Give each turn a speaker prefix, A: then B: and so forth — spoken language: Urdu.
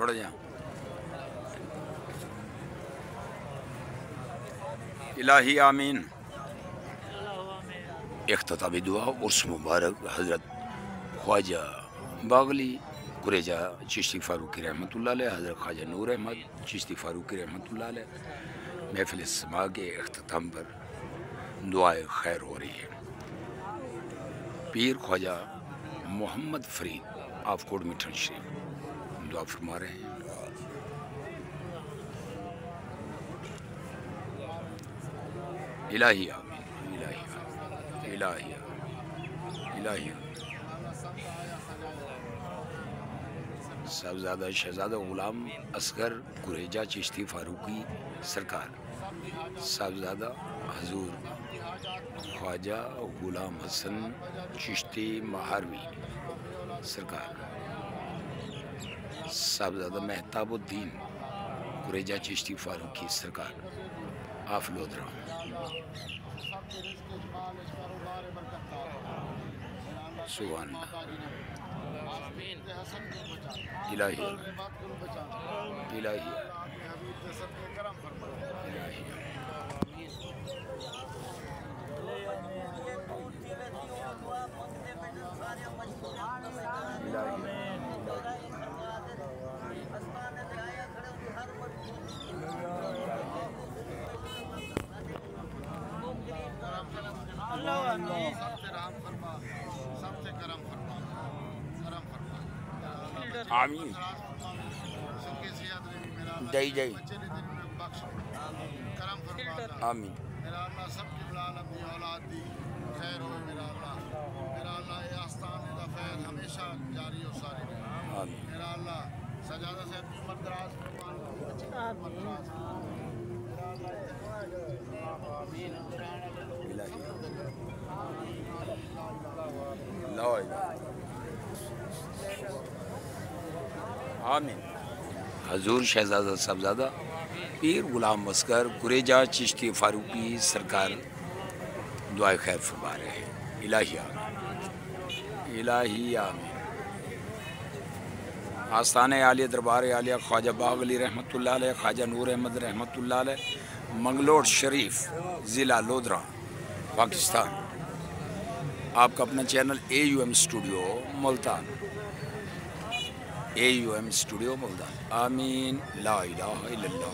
A: تھوڑا جہاں الہی آمین۔ اختتامی دعا عرس مبارک حضرت خواجہ باغلی قریجہ چشتی فاروقی رحمۃ اللہ علیہ، حضرت خواجہ نور احمد چشتی فاروقی رحمۃ اللہ علیہ محفل سما کے اختتام پر دعائے خیر ہو رہی ہے۔ پیر خواجہ محمد فرید آف کوٹ میٹھن شریف دعا فرما رہے ہیں۔ الہی آمین، الہی آمین، الہی آمین، الہی آمین۔ صاحبزادہ شہزادہ غلام اصغر قریجہ چشتی فاروقی سرکار، صاحبزادہ حضور خواجہ غلام حسن چشتی مہاروی سرکار، صاحبزادہ مہتاب الدین قریجہ چشتی فاروقی سرکار آف لودھرا۔ سبحان اللہ، الہی الہی آمین جائی جائی آمین۔
B: میرا اللہ سب کی بلالم دی اولاد دی خیر ہوئے میرا اللہ یہ آستان دا خیر ہمیشہ جاری و ساری رہے
A: آمین۔
B: میرا اللہ سجادہ سے اپنی عمر دراز
A: آمین۔ حضور شہزادہ صاحبزادہ پیر غلام اصغر قریجہ چشتی فاروقی سرکار دعائے خیر فرما رہے ہیں۔ الہی آمین، الہی آمین۔ آستانِ عالیہ دربار عالیہ خواجہ باغلی رحمۃ اللہ علیہ، خواجہ نور احمد رحمۃ اللہ علیہ، منگلور شریف، ضلع لودھرا، پاکستان۔ آپ کا اپنا channel AUM studio Multan, AUM studio Multan. آمین، لا الہ الا اللہ۔